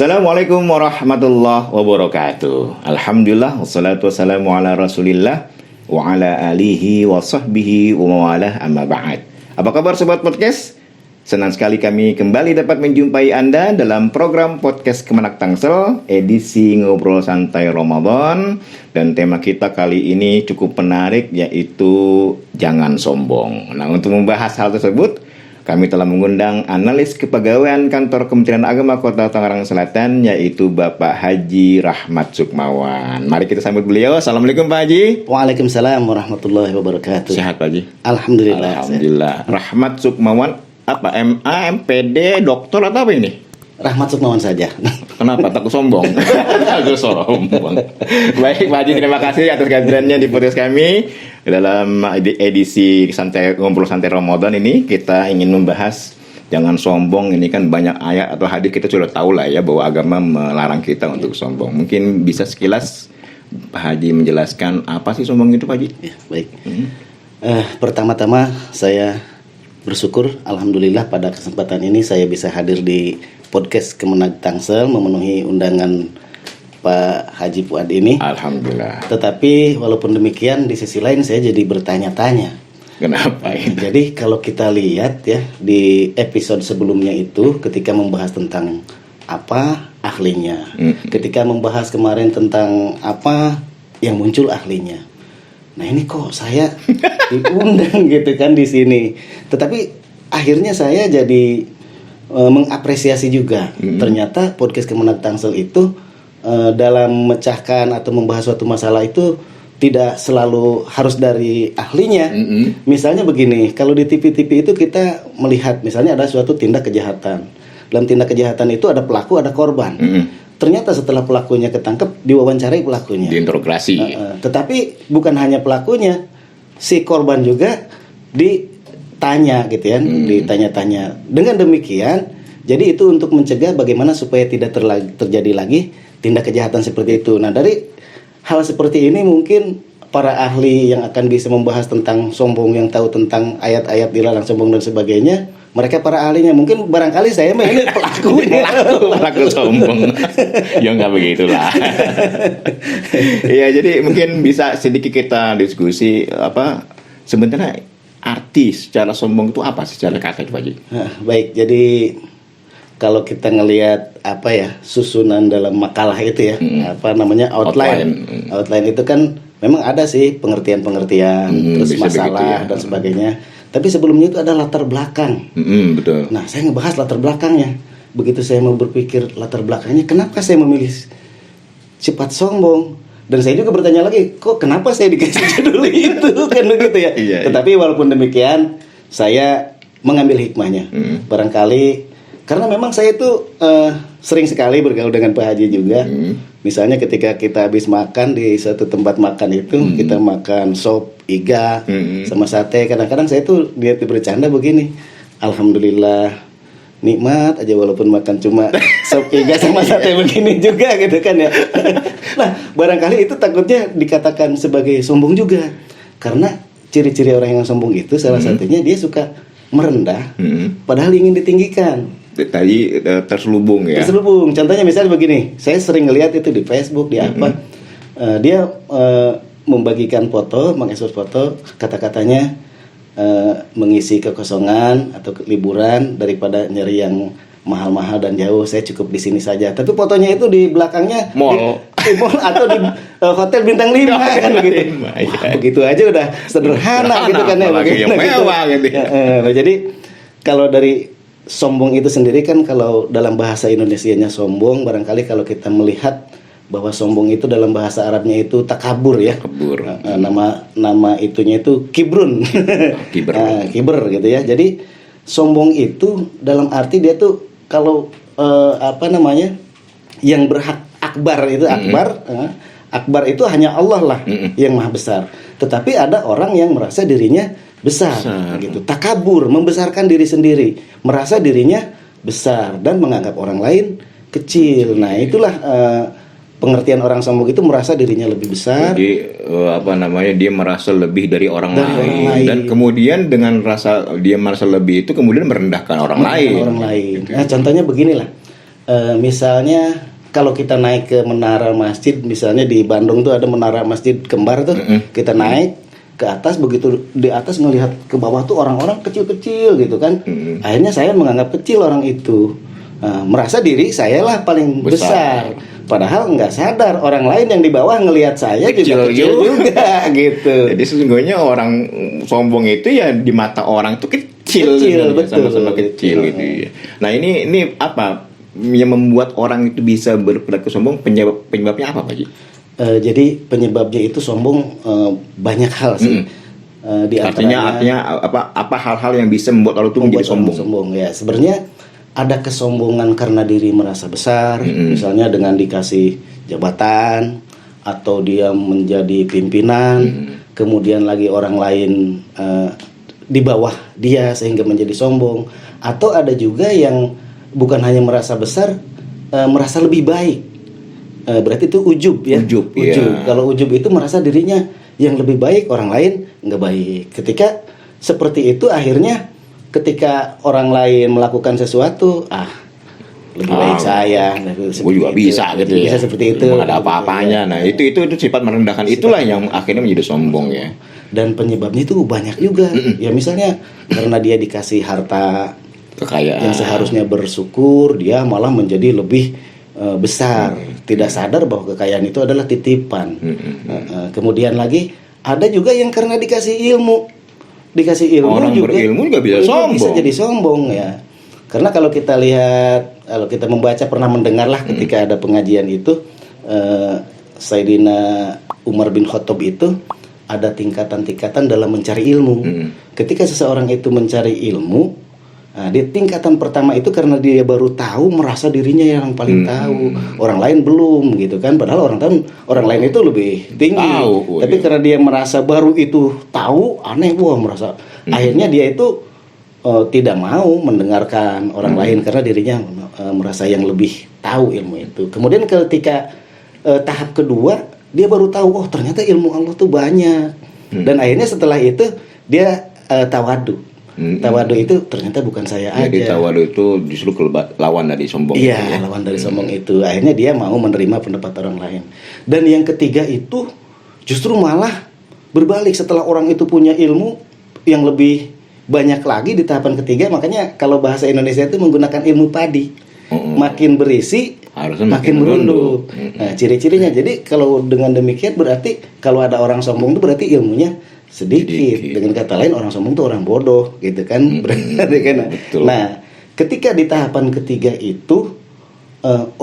Assalamualaikum warahmatullahi wabarakatuh. Alhamdulillah wassalatu wassalamu ala Rasulillah wa ala alihi wa sahbihi wa mawalah, amma ba'd. Apa kabar sobat podcast? Senang sekali kami kembali dapat menjumpai Anda dalam program podcast Kemenak Tangsel edisi Ngobrol Santai Ramadan. Dan tema kita kali ini cukup menarik, yaitu jangan sombong. Nah, untuk membahas hal tersebut, kami telah mengundang analis kepegawaian kantor Kementerian Agama Kota Tangerang Selatan, yaitu Bapak Haji Rahmat Sukmawan. Mari kita sambut beliau. Assalamualaikum Pak Haji. Waalaikumsalam warahmatullahi wabarakatuh. Sehat Pak Haji? Alhamdulillah. Rahmat Sukmawan apa? MA, MPD, doktor atau apa ini? Rahmat Sukmawan saja. Kenapa? Takut sombong? Takut sombong. Baik Pak Haji, terima kasih atas kehadirannya di podcast kami. Dalam edisi Ngobrol Santai Ramadan ini kita ingin membahas jangan sombong. Ini kan banyak ayat atau hadis, kita sudah tahu lah ya bahwa agama melarang kita untuk sombong. Mungkin bisa sekilas Pak Haji menjelaskan apa sih sombong itu Pak Haji? Ya, baik. Pertama-tama saya bersyukur, alhamdulillah pada kesempatan ini saya bisa hadir di podcast Kemenak Tangsel memenuhi undangan Pak Haji Fuad ini. Alhamdulillah. Tetapi walaupun demikian, di sisi lain saya jadi bertanya-tanya. Kenapa itu? Jadi kalau kita lihat ya di episode sebelumnya itu, ketika membahas tentang apa ahlinya, ketika membahas kemarin tentang apa yang muncul ahlinya. Nah ini kok saya diundang gitu kan di sini. Tetapi akhirnya saya jadi mengapresiasi juga. Ternyata podcast Kemenak Tangsel itu dalam memecahkan atau membahas suatu masalah itu tidak selalu harus dari ahlinya. Misalnya begini, kalau di TV-TV itu kita melihat misalnya ada suatu tindak kejahatan. Dalam tindak kejahatan itu ada pelaku, ada korban. Ternyata setelah pelakunya ketangkep, diwawancarai pelakunya, diinterogasi. Tetapi bukan hanya pelakunya, si korban juga ditanya gitu ya, ditanya-tanya. Dengan demikian, jadi itu untuk mencegah bagaimana supaya tidak terjadi lagi tindak kejahatan seperti itu. Nah, dari hal seperti ini mungkin para ahli yang akan bisa membahas tentang sombong, yang tahu tentang ayat-ayat dilarang sombong dan sebagainya, mereka para ahlinya. Mungkin barangkali saya mah ini pelaku sombong. Ya nggak begitulah. Ya, jadi mungkin bisa sedikit kita diskusi apa sebenarnya arti secara sombong itu apa secara kata itu Pak Haji? Baik, jadi kalau kita ngelihat apa ya susunan dalam makalah itu ya, apa namanya outline itu kan memang ada sih pengertian-pengertian, terus masalah dan sebagainya. Tapi sebelumnya itu ada latar belakang. Betul. Nah, saya ngebahas latar belakangnya. Begitu saya mau berpikir latar belakangnya, kenapa saya memilih sifat sombong? Dan saya juga bertanya lagi, kok kenapa saya dikasih judul itu kan begitu ya? Iya. Tetapi walaupun demikian, saya mengambil hikmahnya. Barangkali karena memang saya itu sering sekali bergaul dengan Pak Haji juga. Misalnya ketika kita habis makan di suatu tempat makan itu, kita makan sop iga sama sate. Kadang-kadang saya tuh dia bercanda begini, alhamdulillah nikmat aja walaupun makan cuma sop iga sama sate begini juga gitu kan ya. Nah, barangkali itu takutnya dikatakan sebagai sombong juga. Karena ciri-ciri orang yang sombong itu salah satunya dia suka merendah padahal ingin ditinggikan. Tadi terselubung ya. Terselubung. Contohnya misalnya begini, saya sering ngelihat itu di Facebook, di apa, dia membagikan foto, mengekspos foto, kata-katanya mengisi kekosongan atau liburan daripada nyari yang mahal-mahal dan jauh, saya cukup di sini saja. Tapi fotonya itu di belakangnya mall, di mall atau di hotel bintang 5 kan begitu. Wah, begitu aja udah sederhana gitu kan ya. Yang mewah gitu. Jadi kalau dari sombong itu sendiri kan, kalau dalam bahasa Indonesianya sombong, barangkali kalau kita melihat bahwa sombong itu dalam bahasa Arabnya itu takabur ya. Takabur. Nama itunya itu kibrun. Kibr gitu ya. Jadi sombong itu dalam arti dia tuh kalau yang berhak akbar itu akbar itu hanya Allah lah yang maha besar. Tetapi ada orang yang merasa dirinya besar. Gitu. Takabur, membesarkan diri sendiri, merasa dirinya besar dan menganggap orang lain kecil. Nah, itulah pengertian orang sombong itu merasa dirinya lebih besar. Jadi dia merasa lebih dari orang lain. Dan kemudian dengan rasa dia merasa lebih itu kemudian merendahkan orang lain. Nah, contohnya beginilah. Misalnya kalau kita naik ke menara masjid, misalnya di Bandung tuh ada menara masjid kembar tuh, kita naik ke atas, begitu di atas ngelihat ke bawah tuh orang-orang kecil-kecil gitu kan. Akhirnya saya menganggap kecil orang itu. Merasa diri saya lah paling besar. Padahal nggak sadar orang lain yang di bawah ngelihat saya juga kecil juga gitu. Jadi sesungguhnya orang sombong itu ya di mata orang itu kecil betul, sama-sama kecil gitu ya. Nah ini apa yang membuat orang itu bisa berperilaku sombong, penyebabnya apa Pak Ji? Jadi penyebabnya itu sombong banyak hal sih. Di artinya apa hal-hal yang bisa membuat orang itu menjadi sombong? Ya sebenarnya ada kesombongan karena diri merasa besar, misalnya dengan dikasih jabatan atau dia menjadi pimpinan, kemudian lagi orang lain di bawah dia sehingga menjadi sombong. Atau ada juga yang bukan hanya merasa besar, merasa lebih baik. Berarti itu ujub ya. Ujub. Ya. Kalau ujub itu merasa dirinya yang lebih baik, orang lain nggak baik. Ketika seperti itu akhirnya ketika orang lain melakukan sesuatu, lebih baik saya. Gue juga bisa gitu ya. Bisa seperti itu. Memang ada apa-apanya. Nah itu sifat merendahkan itulah yang akhirnya menjadi sombong ya. Dan penyebabnya itu banyak juga. Ya misalnya karena dia dikasih harta, kekayaan yang seharusnya bersyukur, dia malah menjadi lebih besar, tidak sadar bahwa kekayaan itu adalah titipan. Kemudian lagi ada juga yang karena dikasih ilmu orang juga, berilmu juga bisa sombong, bisa jadi sombong ya. Karena kalau kita lihat, kalau kita membaca, pernah mendengar lah ketika ada pengajian itu, Sayyidina Umar bin Khattab itu ada tingkatan-tingkatan dalam mencari ilmu. Ketika seseorang itu mencari ilmu, di tingkatan pertama itu karena dia baru tahu, merasa dirinya yang paling tahu, orang lain belum gitu kan. Padahal orang lain itu lebih tinggi. Tapi karena dia merasa baru itu tahu, aneh, merasa. Akhirnya dia itu tidak mau mendengarkan orang lain karena dirinya merasa yang lebih tahu ilmu itu. Kemudian ketika tahap kedua, dia baru tahu, ternyata ilmu Allah tuh banyak. Dan akhirnya setelah itu dia tawadu. Tawadu itu ternyata bukan saya aja. Jadi tawadu itu justru lawan dari sombong. Iya, lawan dari sombong itu. Akhirnya dia mau menerima pendapat orang lain. Dan yang ketiga itu justru malah berbalik, setelah orang itu punya ilmu yang lebih banyak lagi di tahapan ketiga. Makanya kalau bahasa Indonesia itu menggunakan ilmu padi. Makin berisi harusnya makin merunduk. Nah, ciri-cirinya. Jadi kalau dengan demikian berarti kalau ada orang sombong itu berarti ilmunya sedikit. Dengan kata lain, orang sombong itu orang bodoh gitu kan. Berarti kan. Nah, ketika di tahapan ketiga itu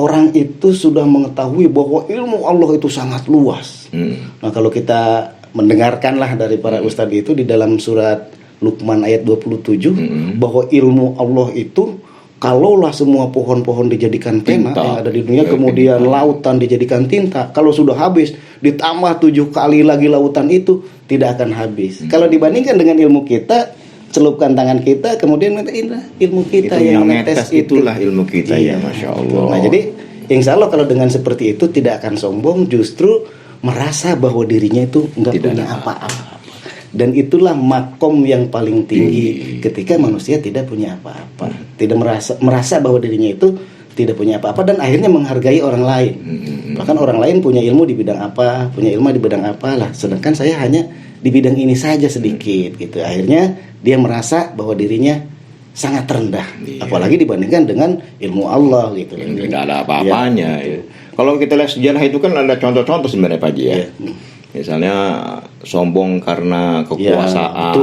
orang itu sudah mengetahui bahwa ilmu Allah itu sangat luas. Nah, kalau kita mendengarkanlah dari para ustadz itu di dalam surat Luqman ayat 27 bahwa ilmu Allah itu, kalaulah semua pohon-pohon dijadikan pena yang ada di dunia, kemudian lautan dijadikan tinta, kalau sudah habis ditambah 7 kali lagi lautan itu tidak akan habis. Kalau dibandingkan dengan ilmu kita, celupkan tangan kita, kemudian ilmu kita itu yang netes itulah ilmu kita ya, Masya Allah. Nah, jadi insya Allah kalau dengan seperti itu tidak akan sombong, justru merasa bahwa dirinya itu nggak punya apa-apa. Dan itulah makom yang paling tinggi ketika manusia tidak punya apa-apa, tidak merasa bahwa dirinya itu tidak punya apa-apa, dan akhirnya menghargai orang lain. Bahkan orang lain punya ilmu di bidang apa, punya ilmu di bidang apalah, sedangkan saya hanya di bidang ini saja sedikit gitu. Akhirnya dia merasa bahwa dirinya sangat rendah, apalagi dibandingkan dengan ilmu Allah gitu. Tidak ada apa-apanya. Ya, kalau kita lihat sejarah itu kan ada contoh-contoh sebenarnya Pak Ji ya. Misalnya sombong karena kekuasaan,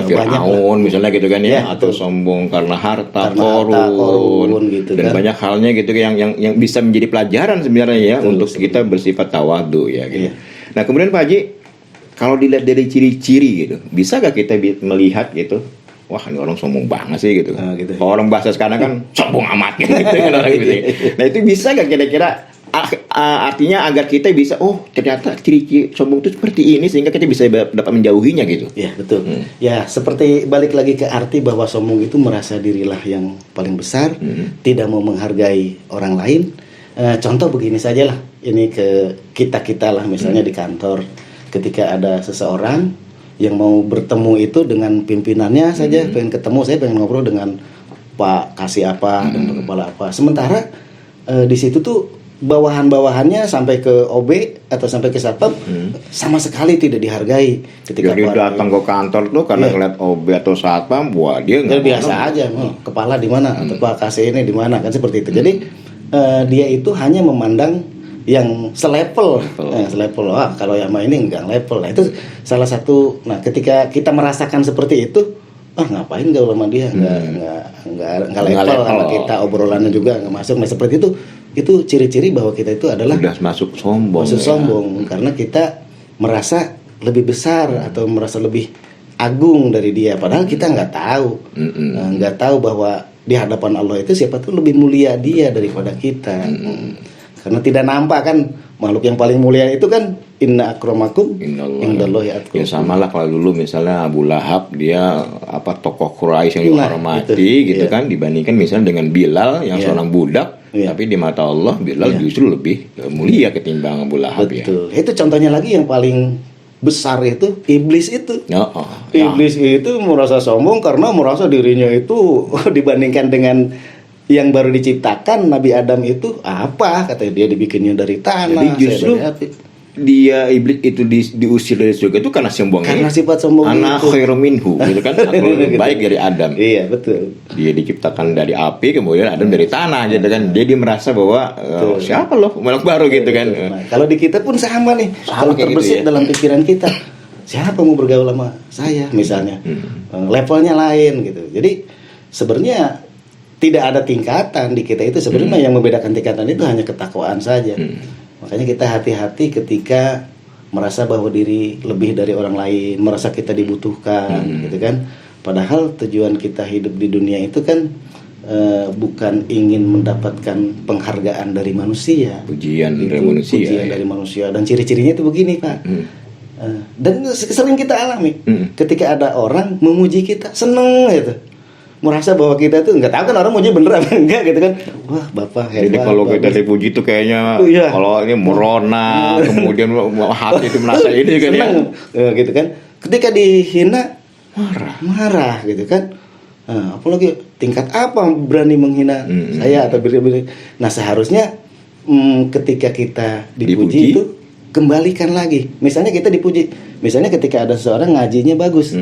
Fir'aun misalnya gitu kan ya, atau sombong karena harta, korun gitu dan kan. Banyak halnya gitu yang bisa menjadi pelajaran sebenarnya ya untuk kita bersifat tawadu ya gitu. Nah, kemudian Pak Haji, kalau dilihat dari ciri-ciri gitu, bisa gak kita melihat gitu, wah ini orang sombong banget sih gitu. Kalau orang bahasa sekarang kan sombong amat gitu, Nah, itu bisa gak kira-kira artinya agar kita bisa, ternyata ciri-ciri sombong itu seperti ini, sehingga kita bisa dapat menjauhinya gitu. Ya, betul. Ya, seperti balik lagi ke arti bahwa sombong itu merasa dirilah yang paling besar, tidak mau menghargai orang lain. Contoh begini saja lah, ini ke kita lah, misalnya di kantor, ketika ada seseorang yang mau bertemu itu dengan pimpinannya saja, pengen ketemu, saya pengen ngobrol dengan Pak kasih apa dan Pak Kepala apa. Sementara di situ tuh bawahan-bawahannya sampai ke OB atau sampai ke satpam sama sekali tidak dihargai ketika Jadi datang ke kantor tuh karena ngeliat OB atau satpam, wah dia nggak biasa aja, kepala di mana atau Pak kasih ini di mana, kan seperti itu. Jadi dia itu hanya memandang yang selevel, selevel. Wah kalau yang main ini nggak level. Nah itu salah satu. Nah ketika kita merasakan seperti itu, ngapain gaul sama dia, nggak level sama kita, obrolannya juga nggak masuk. Nah seperti itu ciri-ciri bahwa kita itu adalah udah masuk sombong, karena kita merasa lebih besar atau merasa lebih agung dari dia, padahal kita nggak tahu bahwa di hadapan Allah itu siapa tuh lebih mulia dia daripada kita. Karena tidak nampak kan, makhluk yang paling mulia itu kan inna akramakum indallahi atqakum. Ya sama lah kalau dulu misalnya Abu Lahab, dia tokoh Quraisy yang dihormati gitu kan, dibandingkan misalnya dengan Bilal yang seorang budak, tapi di mata Allah Bilal justru lebih mulia ketimbang Abu Lahab. Betul. Itu contohnya lagi yang paling besar itu iblis itu. Iblis itu merasa sombong karena merasa dirinya itu dibandingkan dengan yang baru diciptakan Nabi Adam itu apa, katanya dia dibikinnya dari tanah. Jadi justru dia iblis itu diusir dari surga itu karena sombongnya. Karena sifat sombong itu. Ana khairu minhu, gitu kan? Aku lebih baik dari Adam. Iya, betul. Dia diciptakan dari api, kemudian Adam dari tanah, gitu kan? Dia merasa bahwa siapa loh makhluk baru gitu kan? Nah, kalau di kita pun sama nih. Kalau terbesit dalam pikiran kita, siapa mau bergaul sama saya misalnya? Levelnya lain gitu. Jadi sebenarnya tidak ada tingkatan di kita itu. Sebenarnya yang membedakan tingkatan itu hanya ketakwaan saja. Makanya kita hati-hati ketika merasa bahwa diri lebih dari orang lain, merasa kita dibutuhkan, gitu kan. Padahal tujuan kita hidup di dunia itu kan bukan ingin mendapatkan penghargaan dari manusia, pujian dari manusia. Dan ciri-cirinya itu begini, Pak. Dan sering kita alami, ketika ada orang memuji kita, seneng gitu. Merasa bahwa kita tuh nggak tahu kan orang muji bener apa enggak gitu kan. Wah bapak hebat. Jadi kalau kita dipuji tuh kayaknya kalau ini merona, kemudian hati itu merasa ini kan ya. Gitu kan. Ketika dihina marah gitu kan. Apalagi tingkat apa berani menghina saya atau beri. Nah seharusnya ketika kita dipuji itu kembalikan lagi. Misalnya kita dipuji. Misalnya ketika ada seorang ngajinya bagus.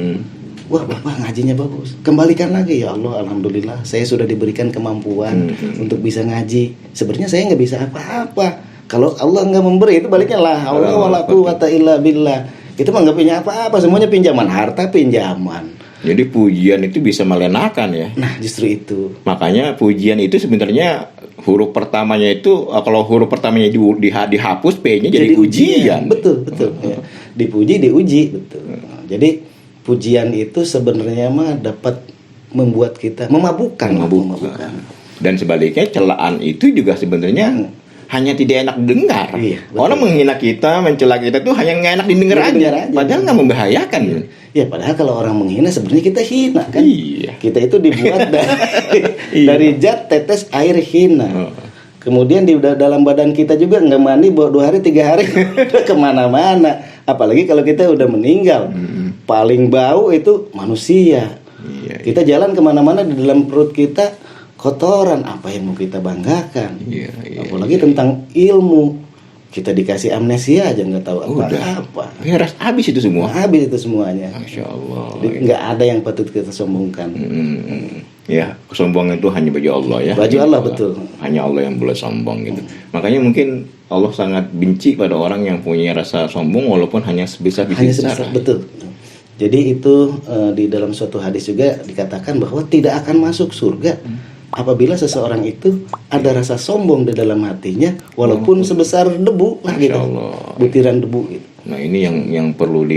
Wah bapak ngajinya bagus, kembalikan lagi, ya Allah alhamdulillah saya sudah diberikan kemampuan untuk bisa ngaji. Sebenarnya saya nggak bisa apa-apa, kalau Allah nggak memberi itu baliknya lah Allah wala quwata illa billah. Kita mah nggak punya apa-apa, semuanya pinjaman, harta pinjaman. Jadi pujian itu bisa melenakan ya. Nah justru itu, makanya pujian itu sebenarnya huruf pertamanya itu, kalau huruf pertamanya dihapus P-nya jadi ujian. Betul ya. Dipuji diuji, betul. Jadi pujian itu sebenarnya mah dapat membuat kita memabukkan. Dan sebaliknya celaan itu juga sebenarnya hanya tidak enak didengar. Orang menghina kita, mencela kita tuh hanya nggak enak didengar aja. Padahal nggak membahayakan. Ya padahal kalau orang menghina sebenarnya kita hina kan. Kita itu dibuat dari zat tetes air hina. Kemudian di dalam badan kita juga nggak mandi 2 hari 3 hari kemana-mana. Apalagi kalau kita udah meninggal. Paling bau itu manusia. Kita jalan kemana-mana di dalam perut kita kotoran. Apa yang mau kita banggakan? Apalagi tentang ilmu. Kita dikasih amnesia aja nggak tahu apa-apa. Habis itu semua. Habis itu semuanya. Masya Allah. Jadi nggak ada yang patut kita sombongkan. Ya, kesombongan itu hanya bagi Allah ya. Bagi Allah betul. Hanya Allah yang boleh sombong gitu. Makanya mungkin Allah sangat benci pada orang yang punya rasa sombong walaupun hanya sebesar-besar. Betul. Jadi itu di dalam suatu hadis juga dikatakan bahwa tidak akan masuk surga apabila seseorang itu ada rasa sombong di dalam hatinya walaupun sebesar debu lah gitu. Butiran debu gitu. Nah ini yang perlu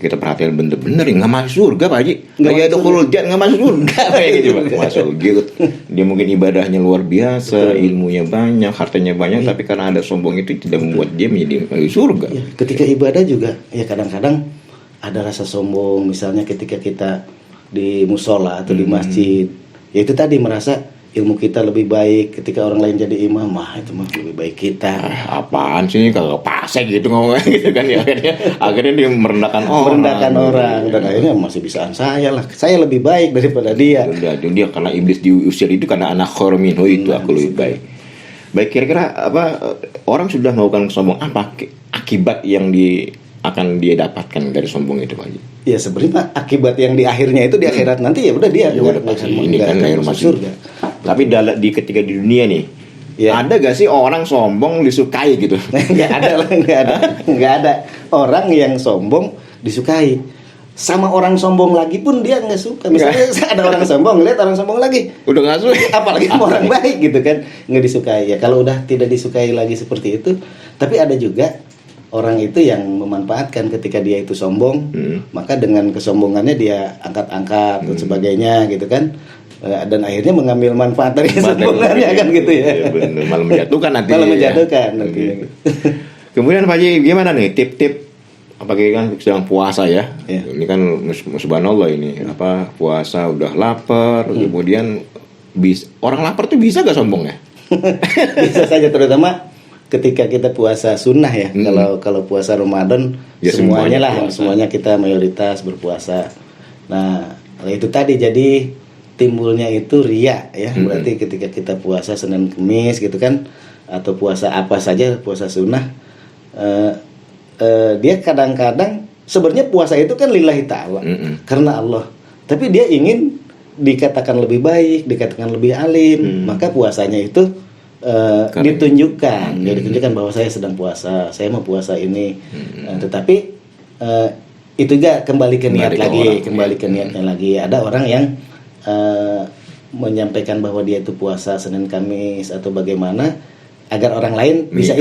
kita perhatikan bener-bener, nggak masuk surga Pak Haji, nggak ada kulujat, nggak masuk surga kayak gitu Pak. Masuk gitu. Dia mungkin ibadahnya luar biasa, ilmunya banyak, hartanya banyak, tapi karena ada sombong itu tidak membuat dia menjadi surga. Ketika ibadah juga ya kadang-kadang ada rasa sombong, misalnya ketika kita di musola atau di masjid, ya itu tadi merasa ilmu kita lebih baik ketika orang lain jadi imam, itu mah lebih baik kita. Apaan sih kalau pasek gitu ngomongnya gitu kan ya, akhirnya dia merendahkan orang. Dan akhirnya masih bisaan saya lah. Saya lebih baik daripada dia. Dia karena iblis diusir itu karena anak khorminho itu aku lebih baik. Baik, kira-kira orang sudah melakukan sombong, apa akibat yang akan dia dapatkan dari sombong itu, Pak Haji? Ya sebenarnya akibat yang di akhirnya itu di akhirat nanti ya udah dia ini kan lahir masuk surga. Tapi ketika di dunia nih, ada gak sih orang sombong disukai gitu? Nggak ada orang yang sombong disukai. Sama orang sombong lagi pun dia nggak suka. Misalnya ada orang sombong, lihat orang sombong lagi, udah nggak suka. Apalagi orang baik gitu kan, nggak disukai. Ya kalau udah tidak disukai lagi seperti itu. Tapi ada juga orang itu yang memanfaatkan ketika dia itu sombong, maka dengan kesombongannya dia angkat-angkat dan sebagainya gitu kan, dan akhirnya mengambil manfaat dari kesombongannya kan gitu ya. Bener, malah menjatuhkan nanti. Gitu. Kemudian Pak Haji, gimana nih tip-tip? Apalagi kan sedang puasa ya. Ini kan subhanallah ini puasa udah lapar, kemudian orang lapar tuh bisa gak sombong ya? Bisa saja, terutama ketika kita puasa sunnah ya. Kalau puasa Ramadan ya semuanya kita mayoritas berpuasa. Nah, itu tadi jadi timbulnya itu riya ya. Berarti ketika kita puasa Senin Kamis gitu kan, atau puasa apa saja, puasa sunnah, dia kadang-kadang sebenarnya puasa itu kan lillahi ta'ala, karena Allah. Tapi dia ingin dikatakan lebih baik, dikatakan lebih alim, maka puasanya itu ditunjukkan, ditunjukkan bahwa saya sedang puasa, saya mau puasa ini. Tetapi itu juga kembali ke niatnya lagi. Ada orang yang menyampaikan bahwa dia itu puasa Senin Kamis atau bagaimana agar orang lain bisa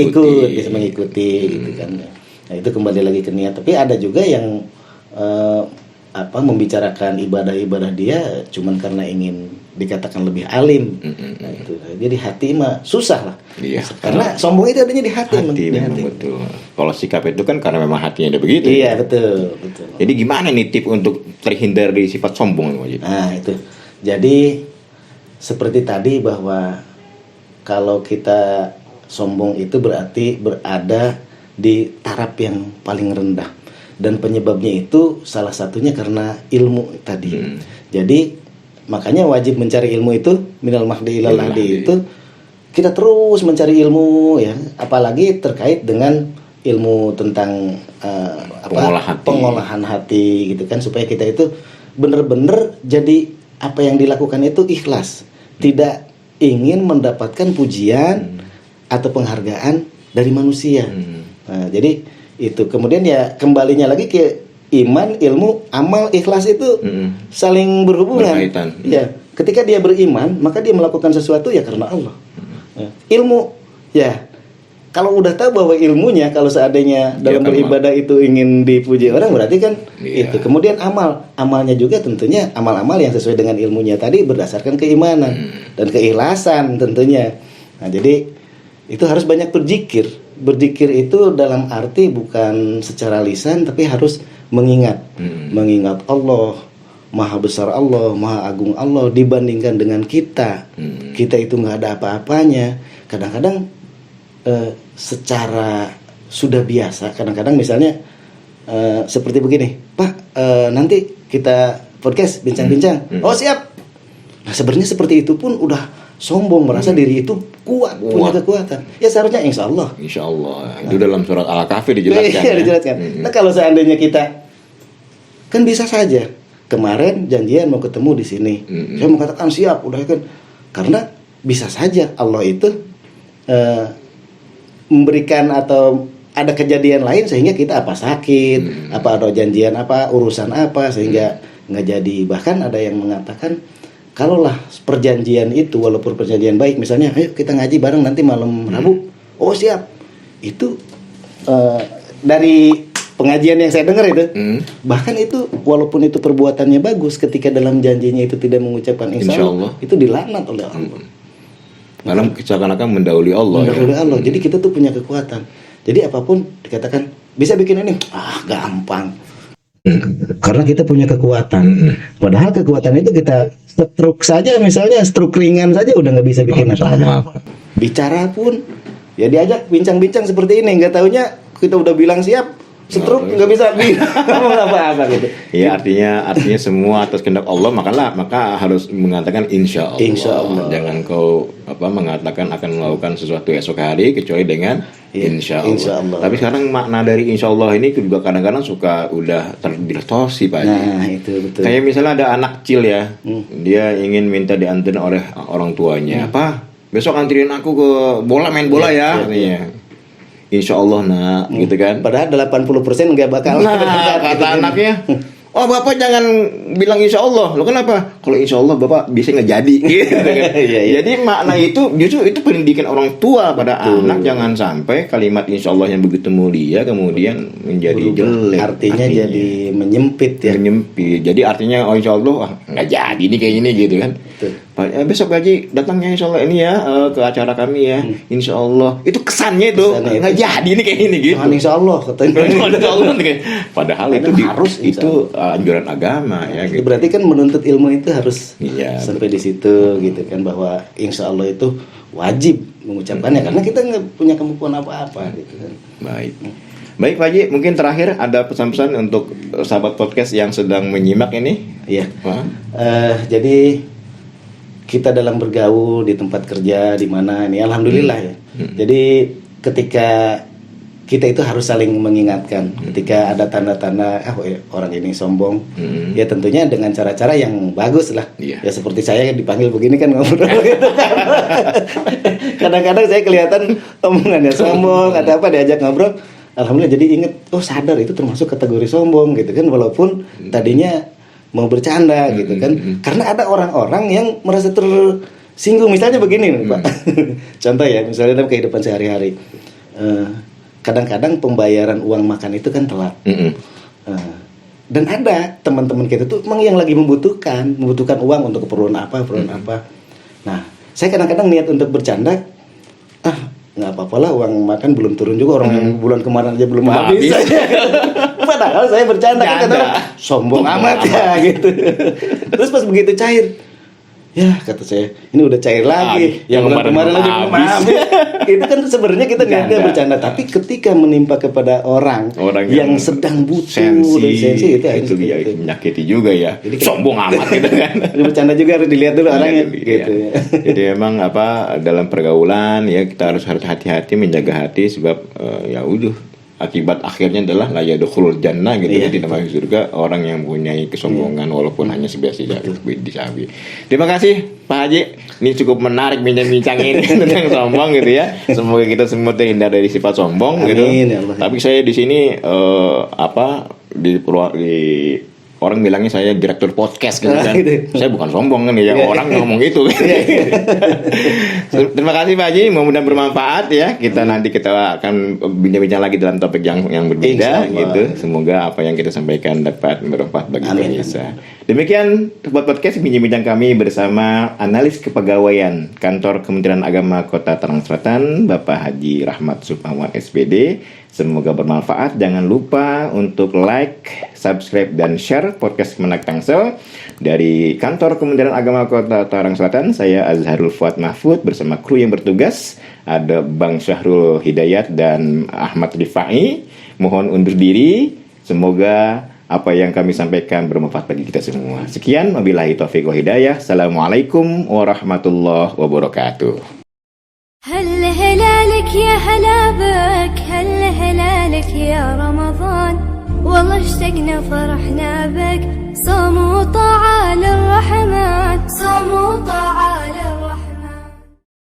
mengikuti gitu kan. Nah, itu kembali lagi ke niat. Tapi ada juga yang membicarakan ibadah-ibadah dia cuman karena ingin dikatakan lebih alim. Nah, itu. Jadi hati mah susah lah. Iya. Karena sombong itu adanya di hati. Betul. Kalau sikap itu kan karena memang hatinya ada begitu. Iya, betul. Jadi gimana nih tip untuk terhindar dari sifat sombong? Nah, itu. Jadi seperti tadi bahwa kalau kita sombong itu berarti berada di taraf yang paling rendah. Dan penyebabnya itu salah satunya karena ilmu tadi. Jadi makanya wajib mencari ilmu itu minal mahdi ilal lahdi itu kita terus mencari ilmu ya, apalagi terkait dengan ilmu tentang pengolahan hati gitu kan, supaya kita itu benar-benar jadi apa yang dilakukan itu ikhlas, tidak ingin mendapatkan pujian atau penghargaan dari manusia. Nah, jadi itu kemudian ya kembalinya lagi ke iman, ilmu, amal, ikhlas itu saling berhubungan. Ya, ketika dia beriman, maka dia melakukan sesuatu ya karena Allah. Ilmu, ya kalau udah tahu bahwa ilmunya, kalau seandainya dalam beribadah itu ingin dipuji orang, berarti kan itu. Kemudian amalnya juga tentunya amal-amal yang sesuai dengan ilmunya tadi berdasarkan keimanan dan keikhlasan tentunya. Nah, jadi itu harus banyak berzikir. Berzikir itu dalam arti bukan secara lisan, tapi harus mengingat Allah, maha besar Allah, maha agung Allah dibandingkan dengan kita. Kita itu nggak ada apa-apanya. Kadang-kadang secara sudah biasa, kadang-kadang misalnya seperti begini, Pak, nanti kita podcast bincang-bincang. Oh siap. Nah sebenarnya seperti itu pun udah sombong, merasa diri itu kuat, punya kekuatan. Ya seharusnya insya Allah. Itu dalam surat Al-Kahfi dijelaskan. Iya, dijelaskan. Nah kalau seandainya kita kan bisa saja kemarin janjian mau ketemu di sini, saya mengatakan siap, udah kan, karena bisa saja Allah itu memberikan atau ada kejadian lain sehingga kita apa sakit, apa ada janjian apa, urusan apa sehingga nggak jadi. Bahkan ada yang mengatakan kalaulah perjanjian itu walaupun perjanjian baik, misalnya ayo kita ngaji bareng nanti malam Rabu, oh siap. Itu dari pengajian yang saya dengar itu, bahkan itu walaupun itu perbuatannya bagus, ketika dalam janjinya itu tidak mengucapkan insya Allah, itu dilaknat oleh Allah. Karena seakan-akan mendahului Allah. Allah. Jadi kita tuh punya kekuatan. Jadi apapun dikatakan bisa bikin ini, gampang. Karena kita punya kekuatan. Padahal kekuatan itu kita stroke saja, misalnya stroke ringan saja udah nggak bisa bikin apa-apa. Bicara pun ya diajak bincang-bincang seperti ini, nggak taunya kita udah bilang siap, stroke nggak bisa ngomong apa-apa gitu. Ya artinya semua atas kehendak Allah, maka harus mengatakan insya Allah. Insya Allah. Jangan kau mengatakan akan melakukan sesuatu esok hari kecuali dengan insya Allah. Insya Allah. Tapi sekarang makna dari insya Allah ini juga kadang-kadang suka udah terdistorsi Pak Haji. Nah itu betul. Kayak misalnya ada anak kecil ya, dia ingin minta dianterin oleh orang tuanya. Apa? Besok anterin aku ke main bola ya. Insya Allah nak, gitu kan. Padahal 80% nggak bakal. Nah, kata anaknya, oh bapak jangan bilang insya Allah. Lo kenapa? Kalau insya Allah bapak bisa nggak jadi. Gitu kan. Jadi makna itu justru itu pendidikan orang tua pada anak. Jangan sampai kalimat insya Allah yang begitu mulia kemudian menjadi jelek. Artinya jadi menyempit ya. Menyempit. Jadi artinya oh insya Allah nggak jadi nih kayak ini gitu kan. Besok Haji datangnya insya Allah ini ya ke acara kami ya. Insya Allah itu kesannya itu nggak jadi nih kayak ini gitu. Insya Allah katanya. Padahal itu anjuran agama ya. Gitu. Berarti kan menuntut ilmu itu harus iya, sampai di situ gitu kan, bahwa insya Allah itu wajib mengucapkannya karena kita nggak punya kemampuan apa-apa gitu kan. Baik Pak Haji, mungkin terakhir ada pesan-pesan untuk sahabat podcast yang sedang menyimak ini. Iya. Jadi kita dalam bergaul di tempat kerja di mana ini alhamdulillah ya. Jadi ketika kita itu harus saling mengingatkan ketika ada tanda-tanda orang ini sombong, ya tentunya dengan cara-cara yang bagus lah. Ya seperti saya dipanggil begini kan ngobrol gitu kan. Kadang-kadang saya kelihatan omongannya sombong atau apa, diajak ngobrol, alhamdulillah jadi inget, oh sadar itu termasuk kategori sombong gitu kan, walaupun tadinya mau bercanda gitu kan. Karena ada orang-orang yang merasa tersinggung. Misalnya begini nih, Pak. Contoh ya, misalnya dalam kehidupan sehari-hari. Kadang-kadang pembayaran uang makan itu kan telat. Dan ada teman-teman kita tuh emang yang lagi membutuhkan uang untuk keperluan apa. Nah, saya kadang-kadang niat untuk bercanda, nggak apa-apa lah, uang makan belum turun juga, orang yang bulan kemarin aja belum habis. Padahal saya bercanda kan, sombong amat ya gitu. Terus pas begitu cair, ya kata saya ini udah cair lagi, yang bulan kemarin aja belum habis. Itu kan sebenarnya kita niatnya bercanda, tapi ketika menimpa kepada orang yang sedang butuh sensi itu menyakiti juga ya. Jadi sombong amat gitu kan. Bercanda juga harus dilihat dulu orangnya gitu ya. Jadi memang dalam pergaulan ya kita harus hati-hati, menjaga hati, sebab ya udah akibat akhirnya adalah la yadkhulul jannah gitu ya, tidak masuk surga orang yang mempunyai kesombongan walaupun hanya sebiasa disabi. Terima kasih Pak Haji, ini cukup menarik bincang-bincang ini tentang sombong gitu ya. Semoga kita semua terhindar dari sifat sombong. Amin, gitu. Ya Allah. Tapi saya di sini orang bilangnya saya direktur podcast gitu kan. Saya bukan sombong kan ya, orang ngomong gitu. Terima kasih Pak Haji, mudah-mudahan bermanfaat ya. Kita akan bincang-bincang lagi dalam topik yang berbeda gitu. Semoga apa yang kita sampaikan dapat bermanfaat bagi pemirsa. Demikian buat podcast bincang-bincang kami bersama analis kepegawaian Kantor Kementerian Agama Kota Tangerang Selatan, Bapak Haji Rahmat Supahwan SPD. Semoga bermanfaat. Jangan lupa untuk like, subscribe, dan share podcast Kemenak Tangsel. Dari Kantor Kementerian Agama Kota Tangerang Selatan, saya Azharul Fuad Mahfud bersama kru yang bertugas. Ada Bang Syahrul Hidayat dan Ahmad Rifai. Mohon undur diri. Semoga apa yang kami sampaikan bermanfaat bagi kita semua. Sekian, wabillahi taufiq wa hidayah. Assalamualaikum warahmatullahi wabarakatuh. هل هلالك يا هلا بك، هل هلالك يا رمضان، والله اشتقنا فرحنا بك، صوم وطاعة للرحمن.